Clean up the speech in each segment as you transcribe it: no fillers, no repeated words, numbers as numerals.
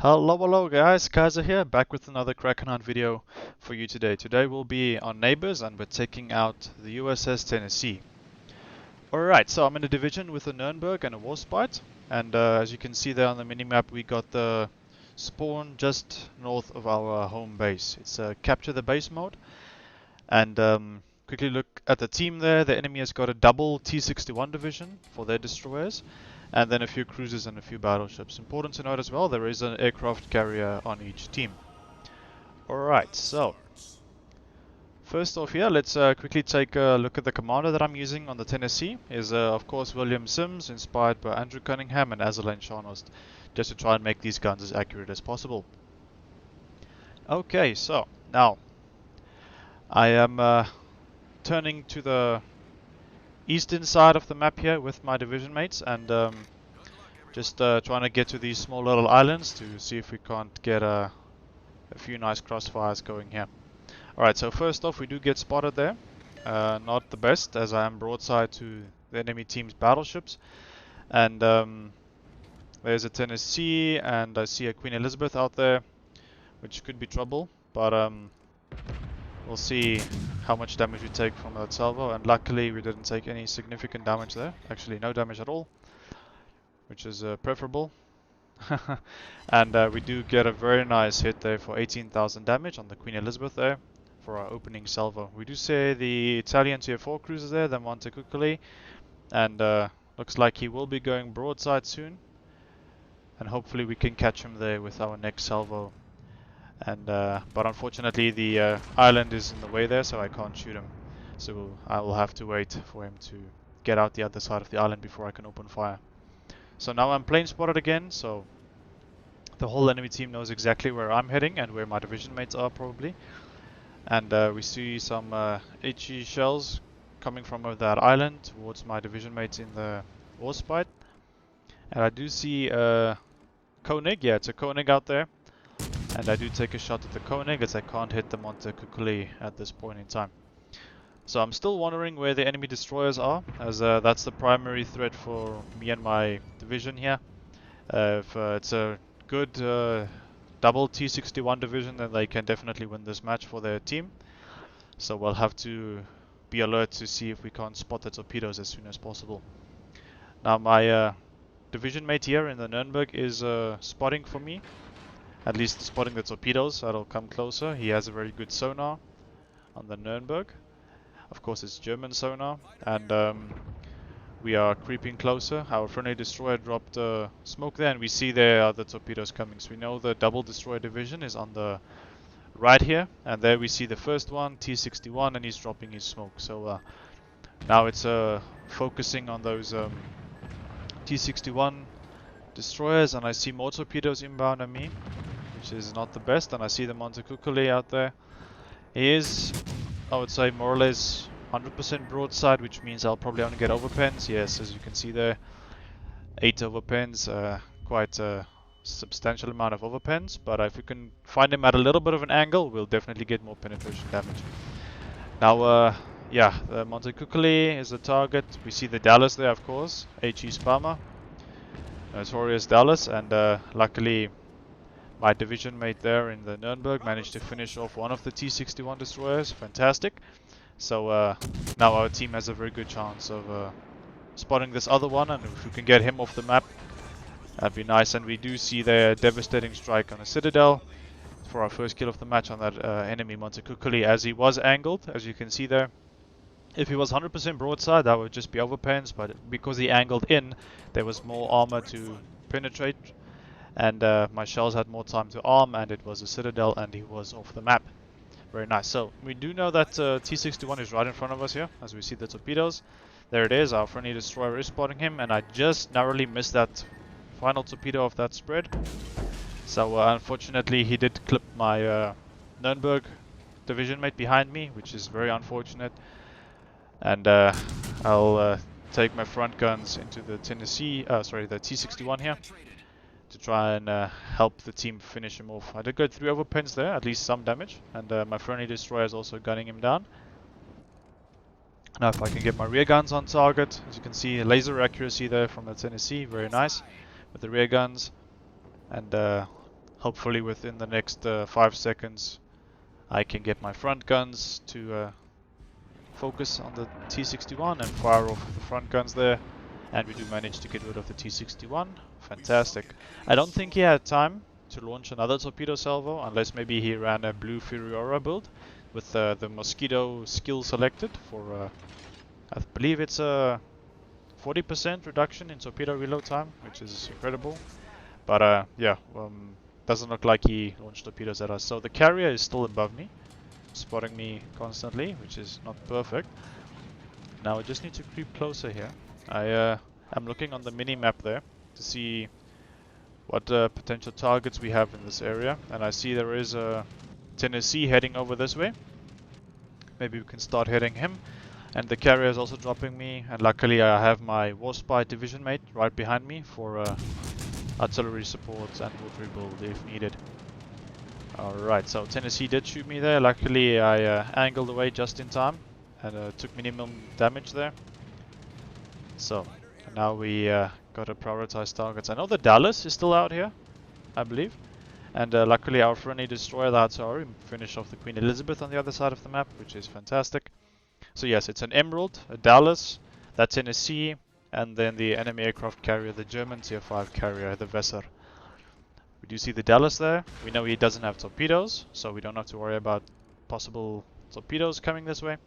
Hello guys, KaiZerZan here, back with another Kraken hunt video for you today. Today we'll be on Neighbors and we're taking out the USS Tennessee. Alright, so I'm in a division with a Nuremberg and a Warspite, and as you can see there on the minimap we got the spawn just north of our home base. It's a capture the base mode, and quickly look at the team there. The enemy has got a double T-61 division for their destroyers, and then a few cruisers and a few battleships. Important to note as well, there is an aircraft carrier on each team. Alright, so first off here, let's quickly take a look at the commander that I'm using on the Tennessee. Is of course William Sims, inspired by Andrew Cunningham and Scharnhorst, just to try and make these guns as accurate as possible. Okay, so now I am turning to the eastern side of the map here with my division mates, and just trying to get to these small little islands to see if we can't get a few nice crossfires going here. Alright, so first off we do get spotted there. Not the best, as I am broadside to the enemy team's battleships, and there's a Tennessee and I see a Queen Elizabeth out there, which could be trouble, but we'll see how much damage we take from that salvo, and luckily we didn't take any significant damage there. Actually no damage at all, which is preferable. And we do get a very nice hit there for 18,000 damage on the Queen Elizabeth there for our opening salvo. We do see the Italian tier 4 cruiser there, the Montecuccoli, and looks like he will be going broadside soon, and hopefully we can catch him there with our next salvo. And but unfortunately the island is in the way there, so I can't shoot him, so I will have to wait for him to get out the other side of the island before I can open fire. So now I'm plane spotted again, so the whole enemy team knows exactly where I'm heading and where my division mates are probably. And we see some HE shells coming from that island towards my division mates in the Warspite. And I do see a Koenig, yeah, it's a Koenig out there. And I do take a shot at the Koenig, as I can't hit the Montecuccoli at this point in time. So I'm still wondering where the enemy destroyers are, as that's the primary threat for me and my division here. If it's a good double T-61 division, then they can definitely win this match for their team. So we'll have to be alert to see if we can't spot the torpedoes as soon as possible. Now my division mate here in the Nuremberg is spotting for me. At least spotting the torpedoes, so that'll come closer. He has a very good sonar on the Nuremberg. Of course it's German sonar, and we are creeping closer. Our friendly destroyer dropped smoke there, and we see there are the torpedoes coming. So we know the double destroyer division is on the right here, and there we see the first one, T-61, and he's dropping his smoke. So now it's focusing on those T-61 destroyers, and I see more torpedoes inbound on me, which is not the best. And I see the Montecuccoli out there. He is, I would say, more or less 100% broadside, which means I'll probably only get overpens. Yes, as you can see there, 8 overpens, quite a substantial amount of overpens. But if we can find him at a little bit of an angle, we'll definitely get more penetration damage. Now, yeah, the Montecuccoli is the target. We see the Dallas there, of course, HE Spammer, Notorious Dallas, and luckily my division mate there in the Nuremberg managed to finish off one of the T-61 destroyers. Fantastic. So now our team has a very good chance of spotting this other one, and if we can get him off the map, that'd be nice. And we do see their devastating strike on the Citadel for our first kill of the match on that enemy Montecuccoli, as he was angled, as you can see there. If he was 100% broadside, that would just be overpens, but because he angled in, there was more armor to penetrate, and my shells had more time to arm, and it was a Citadel, and he was off the map. Very nice. So we do know that T-61 is right in front of us here, as we see the torpedoes. There it is, our friendly destroyer is spotting him, and I just narrowly missed that final torpedo of that spread. So unfortunately he did clip my Nuremberg division mate behind me, which is very unfortunate. And I'll take my front guns into the Tennessee, the T-61 here, to try and help the team finish him off. I did go 3 overpens there, at least some damage, and my friendly destroyer is also gunning him down. Now if I can get my rear guns on target, as you can see, laser accuracy there from the Tennessee, very nice with the rear guns, and hopefully within the next 5 seconds I can get my front guns to focus on the T-61 and fire off the front guns there. And we do manage to get rid of the T-61. Fantastic. I don't think he had time to launch another torpedo salvo, unless maybe he ran a blue Furiora build with the Mosquito skill selected for, I believe it's a 40% reduction in torpedo reload time, which is incredible. But yeah, doesn't look like he launched torpedoes at us. So the carrier is still above me, spotting me constantly, which is not perfect. Now I just need to creep closer here. I'm looking on the mini-map there to see what potential targets we have in this area, and I see there is a Tennessee heading over this way. Maybe we can start hitting him. And the carrier is also dropping me, and luckily I have my Warspite division mate right behind me for artillery support and water rebuild if needed. Alright, so Tennessee did shoot me there. Luckily I angled away just in time and took minimum damage there. So now we got to prioritize targets. I know the Dallas is still out here, I believe. And luckily our friendly destroyer, the Hattori, finished off the Queen Elizabeth on the other side of the map, which is fantastic. So yes, it's an Emerald, a Dallas, that Tennessee, and then the enemy aircraft carrier, the German Tier 5 carrier, the Weser. We do see the Dallas there. We know he doesn't have torpedoes, so we don't have to worry about possible torpedoes coming this way.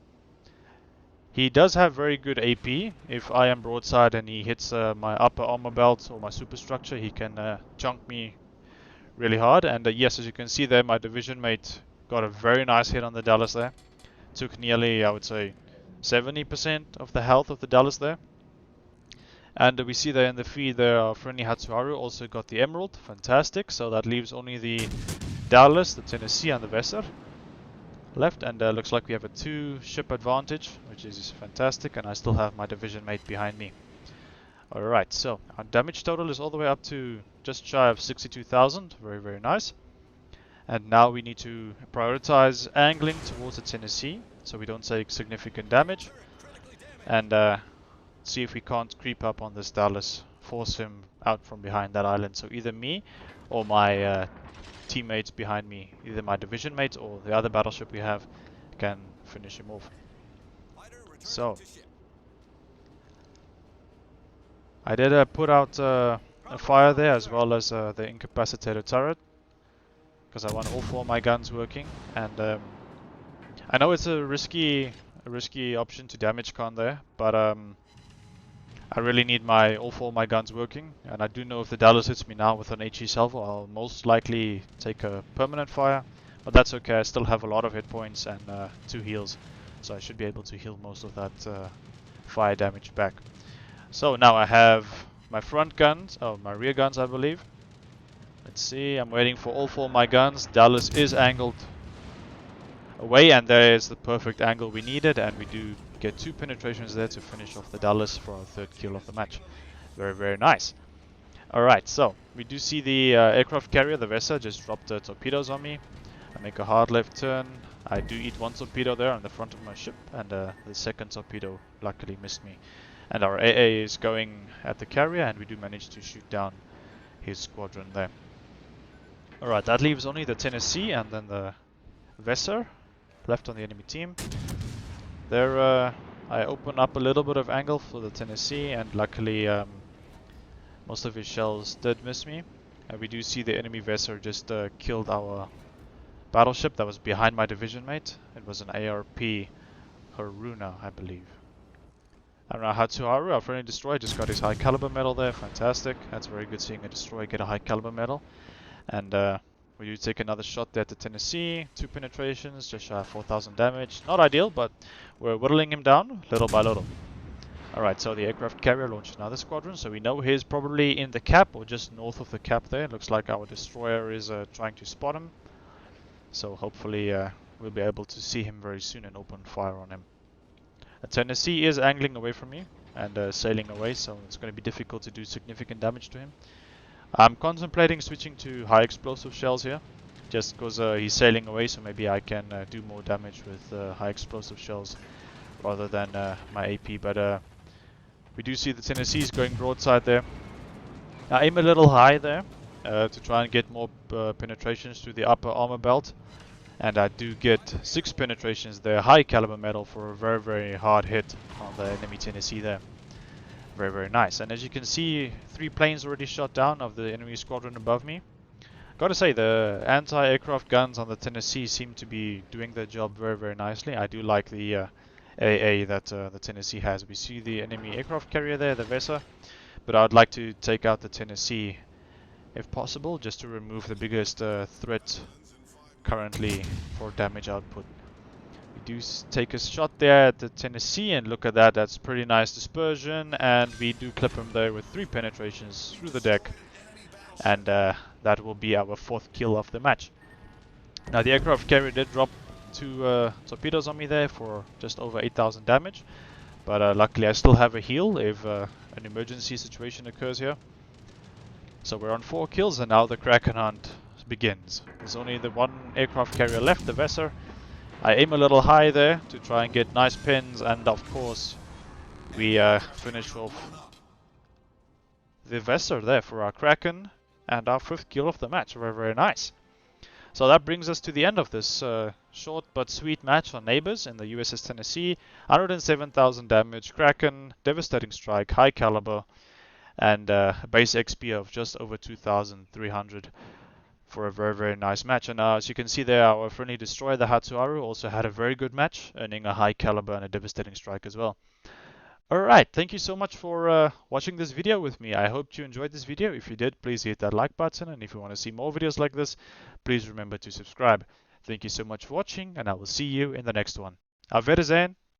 He does have very good AP. If I am broadside and he hits my upper armor belt or my superstructure, he can chunk me really hard. And yes, as you can see there, my division mate got a very nice hit on the Dallas there. Took nearly, I would say, 70% of the health of the Dallas there. And we see there in the feed there, our friendly Hatsuharu also got the Emerald. Fantastic. So that leaves only the Dallas, the Tennessee, and the Weser left. And looks like we have a 2-ship advantage, which is fantastic. And I still have my division mate behind me. Alright, so our damage total is all the way up to just shy of 62,000. Very, very nice. And now we need to prioritize angling towards the Tennessee, so we don't take significant damage. And see if we can't creep up on this Dallas, force him out from behind that island. So either me or my teammates behind me, either my division mate or the other battleship we have, can finish him off. So I did put out a fire there, as well as the incapacitated turret, because I want all 4 of my guns working. And I know it's a risky option to damage con there, but I really need all 4 of my guns working. And I do know if the Dallas hits me now with an HE salvo, I'll most likely take a permanent fire, but that's okay. I still have a lot of hit points and 2 heals, so I should be able to heal most of that fire damage back. So now I have my front guns, my rear guns I believe. Let's see, I'm waiting for all 4 of my guns. Dallas is angled away, and there is the perfect angle we needed, and we do get 2 penetrations there to finish off the Dallas for our 3rd kill of the match. Very, very nice. Alright, so we do see the aircraft carrier, the Weser, just dropped torpedoes on me. I make a hard left turn. I do eat 1 torpedo there on the front of my ship, and the 2nd torpedo luckily missed me. And our AA is going at the carrier, and we do manage to shoot down his squadron there. Alright, that leaves only the Tennessee and then the Weser left on the enemy team. There I open up a little bit of angle for the Tennessee, and luckily most of his shells did miss me. And we do see the enemy Weser just killed our battleship that was behind my division mate. It was an ARP Haruna, I believe. And our Hatsuharu, our friendly destroyer, just got his high caliber medal there. Fantastic. That's very good seeing a destroyer get a high caliber medal. And we do take another shot there at the Tennessee. 2 penetrations, just shy of 4,000 damage. Not ideal, but we're whittling him down little by little. Alright, so the aircraft carrier launched another squadron. So we know he's probably in the cap or just north of the cap there. It looks like our destroyer is trying to spot him. So hopefully we'll be able to see him very soon and open fire on him. The Tennessee is angling away from me and sailing away, so it's going to be difficult to do significant damage to him. I'm contemplating switching to high explosive shells here, just because he's sailing away, so maybe I can do more damage with high explosive shells rather than my AP. But we do see the Tennessee's going broadside there. I aim a little high there, to try and get more penetrations to the upper armor belt. And I do get 6 penetrations there, high caliber metal for a very, very hard hit on the enemy Tennessee there. Very, very nice. And as you can see, 3 planes already shot down of the enemy squadron above me. Gotta say, the anti-aircraft guns on the Tennessee seem to be doing their job very, very nicely. I do like the AA that the Tennessee has. We see the enemy aircraft carrier there, the Vesa, but I would like to take out the Tennessee if possible, just to remove the biggest threat currently for damage output. We do take a shot there at the Tennessee, and look at that, that's pretty nice dispersion, and we do clip him there with 3 penetrations through the deck, and that will be our 4th kill of the match. Now the aircraft carrier did drop 2 torpedoes on me there for just over 8,000 damage, but luckily I still have a heal if an emergency situation occurs here. So we're on 4 kills, and now the Kraken hunt begins. There's only the 1 aircraft carrier left, the Vesa. I aim a little high there to try and get nice pins, and of course we finish off the Vesa there for our Kraken, and our 5th kill of the match. Very, very nice. So that brings us to the end of this short but sweet match on Neighbors in the USS Tennessee. 107,000 damage, Kraken, devastating strike, high caliber, and a base XP of just over 2,300 for a very, very nice match. And as you can see there, our friendly destroyer, the Hatsuharu, also had a very good match, earning a high caliber and a devastating strike as well. Alright, thank you so much for watching this video with me. I hope you enjoyed this video. If you did, please hit that like button, and if you want to see more videos like this, please remember to subscribe. Thank you so much for watching, and I will see you in the next one. Auf Wiedersehen!